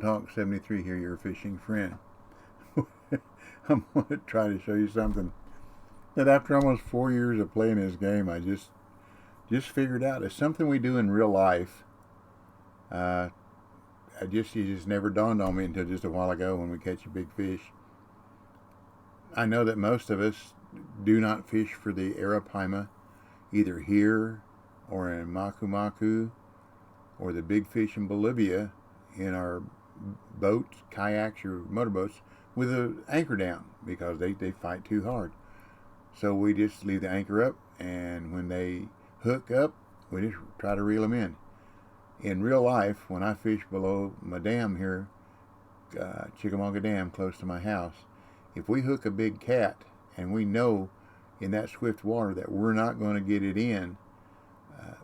Talk 73 here, your fishing friend. I'm going to try to show you something that after almost 4 years of playing this game, I just figured out. It's something we do in real life. It just never dawned on me until just a while ago when we catch a big fish. I know that most of us do not fish for the arapaima, either here or in Maku Maku or the big fish in Bolivia in our boats, kayaks, or motorboats with the anchor down because they fight too hard. So we just leave the anchor up, and when they hook up, we just try to reel them in. In real life, when I fish below my dam here, Chickamauga Dam, close to my house, if we hook a big cat and we know in that swift water that we're not going to get it in,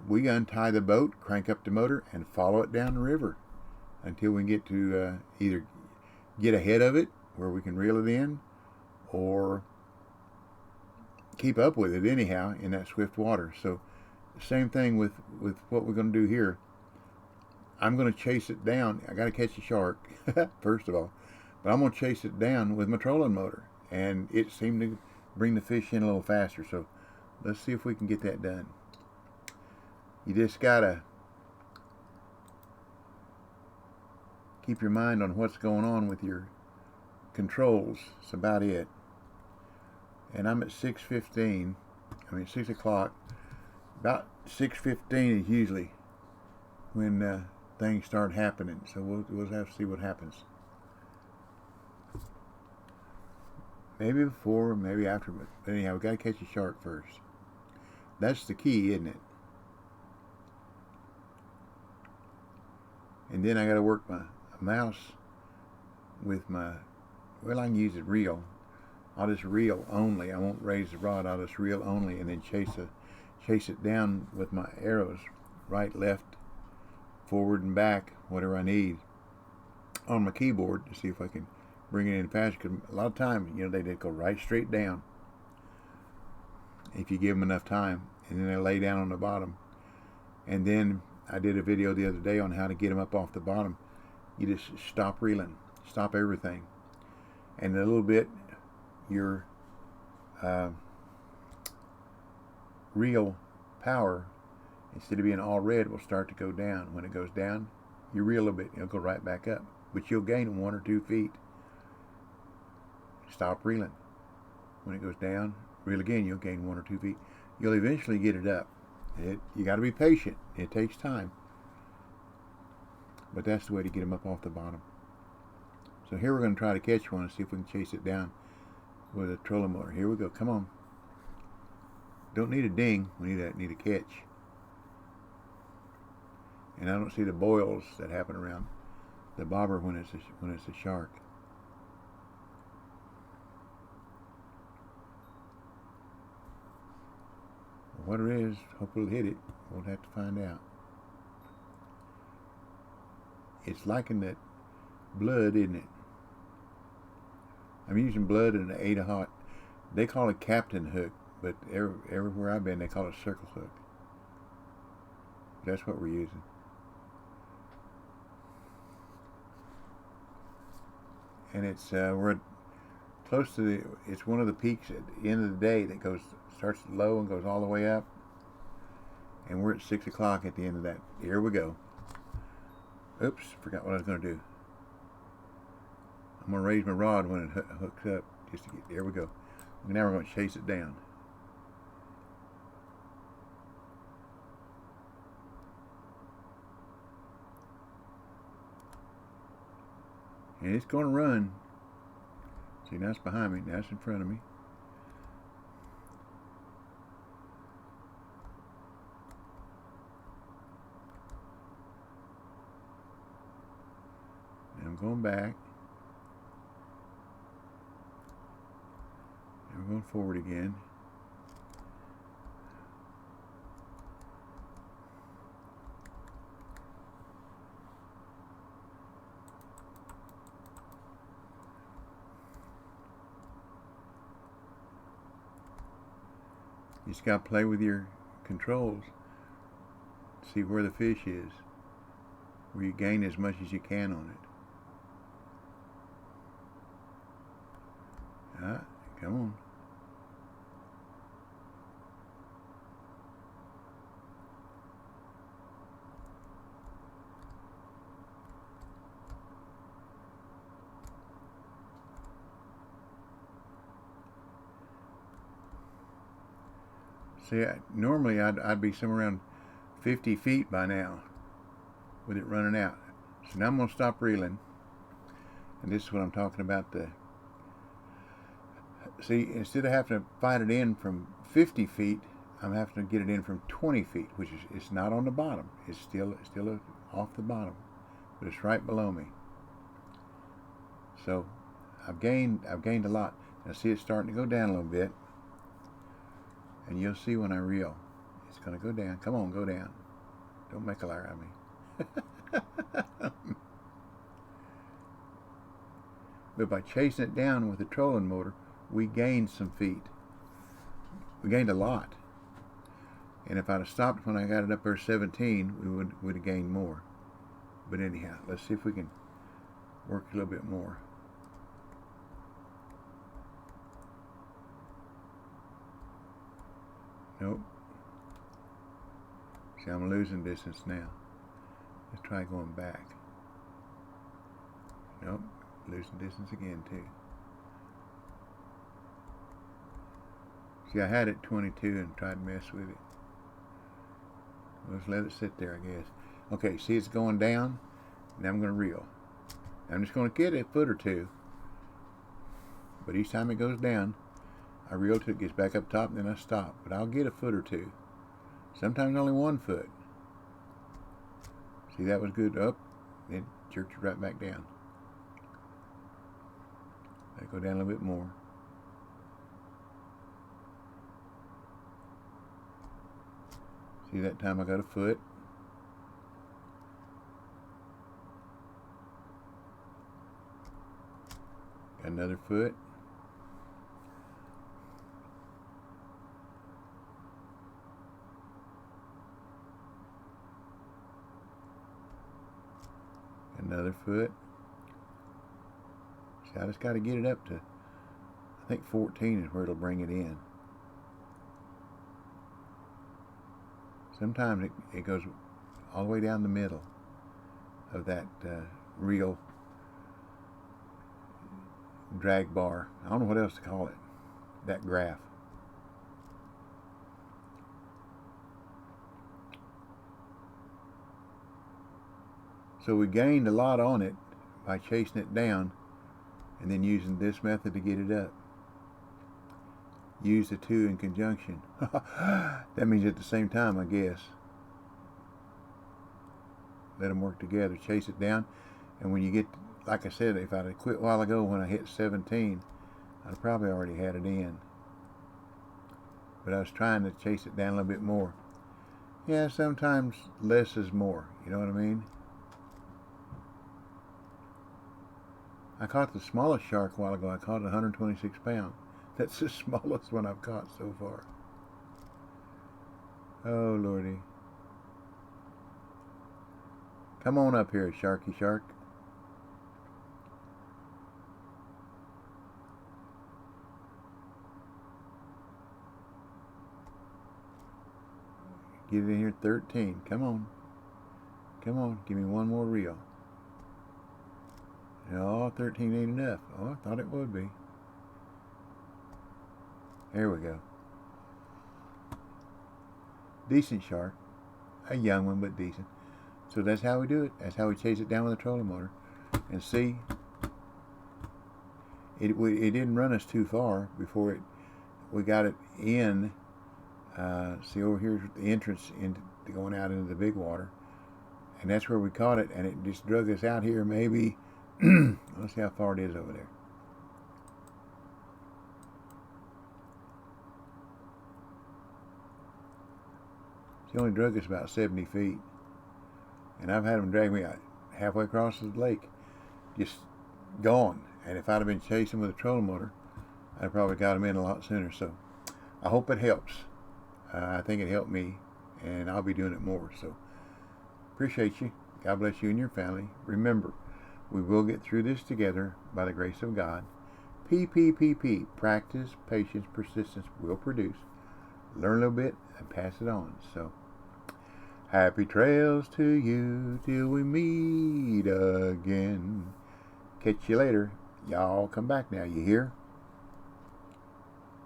we untie the boat, crank up the motor, and follow it down the river until we get to either get ahead of it where we can reel it in or keep up with it anyhow in that swift water. So same thing with what we're going to do here. I'm going to chase it down. I got to catch a shark first of all, but I'm going to chase it down with my trolling motor, and it seemed to bring the fish in a little faster. So let's see if we can get that done. You just got to keep your mind on what's going on with your controls. That's about it. And I'm at 6:15. I mean 6 o'clock. About 6:15 is usually when things start happening. So we'll have to see what happens. Maybe before, maybe after, but anyhow, we got to catch a shark first. That's the key, isn't it? And then I got to work my mouse with my, well, I can use it reel. I'll just reel only. I won't raise the rod. I'll just reel only, and then chase it down with my arrows, right, left, forward, and back, whatever I need, on my keyboard to see if I can bring it in faster. Because a lot of times, they go right straight down if you give them enough time, and then they lay down on the bottom. And then I did a video the other day on how to get them up off the bottom. You just stop reeling, stop everything, and in a little bit your reel power, instead of being all red, will start to go down. When it goes down, you reel a bit, it'll go right back up, but you'll gain 1 or 2 feet. Stop reeling. When it goes down, reel again, you'll gain 1 or 2 feet. You'll eventually get it up. You got to be patient. It takes time, but that's the way to get them up off the bottom. So here we're going to try to catch one and see if we can chase it down with a trolling motor. Here we go. Come on. Don't need a ding. We need a catch. And I don't see the boils that happen around the bobber when it's a shark. What it is, hope it'll hit it. We'll have to find out. It's liking that blood, isn't it? I'm using blood and an 8-aught. They call it captain hook, but everywhere I've been, they call it circle hook. That's what we're using. And it's we're close to it's one of the peaks at the end of the day that starts low and goes all the way up. And we're at 6 o'clock at the end of that. Here we go. Oops, forgot what I was going to do. I'm going to raise my rod when it hooks up. Just to get, there we go. Now we're going to chase it down. And it's going to run. See, now it's behind me. Now it's in front of me. And I'm going back. And we're going forward again. You just got to play with your controls. See where the fish is, where you gain as much as you can on it. Ah, come on. See, normally I'd be somewhere around 50 feet by now with it running out. So now I'm going to stop reeling. And this is what I'm talking about. See, instead of having to fight it in from 50 feet, I'm having to get it in from 20 feet, which is, it's not on the bottom. It's still off the bottom, but it's right below me. So I've gained a lot. Now see, it's starting to go down a little bit. And you'll see when I reel, it's going to go down. Come on, go down. Don't make a liar out of me. But by chasing it down with the trolling motor, we gained some feet. We gained a lot. And if I'd have stopped when I got it up there 17, we would have gained more. But anyhow, let's see if we can work a little bit more. Nope. See, I'm losing distance now. Let's try going back. Nope. Losing distance again, too. See, I had it 22 and tried to mess with it. Let's let it sit there, I guess. Okay, see, it's going down. Now I'm going to reel. I'm just going to get a foot or two. But each time it goes down, I reel till it gets back up top, and then I stop. But I'll get a foot or two. Sometimes only 1 foot. See, that was good. Up. Then jerked it right back down. Let it go down a little bit more. See, that time I got a foot. Got another foot. Another foot. See, I just got to get it up to, I think 14 is where it'll bring it in. Sometimes it goes all the way down the middle of that reel drag bar. I don't know what else to call it. That graph. So we gained a lot on it by chasing it down and then using this method to get it up. Use the two in conjunction. That means at the same time, I guess. Let them work together. Chase it down. And when you get, like I said, if I'd have quit a while ago when I hit 17, I'd probably already had it in. But I was trying to chase it down a little bit more. Yeah, sometimes less is more. You know what I mean? I caught the smallest shark a while ago. I caught 126 pounds. That's the smallest one I've caught so far. Oh, Lordy. Come on up here, Sharky Shark. Get it in here, 13. Come on. Come on, give me one more reel. No, 13 ain't enough. Oh, I thought it would be. There we go. Decent shark. A young one, but decent. So that's how we do it. That's how we chase it down with a trolling motor. And see, it didn't run us too far before we got it in. See, over here's the entrance into going out into the big water. And that's where we caught it. And it just drug us out here maybe. Let's see how far it is over there. He only drug us about 70 feet. And I've had him drag me out halfway across the lake. Just gone. And if I'd have been chasing with a trolling motor, I'd probably got him in a lot sooner. So I hope it helps. I think it helped me. And I'll be doing it more. So appreciate you. God bless you and your family. Remember, we will get through this together by the grace of God. PPPP. Practice, patience, persistence will produce. Learn a little bit and pass it on. So, happy trails to you till we meet again. Catch you later. Y'all come back now, you hear?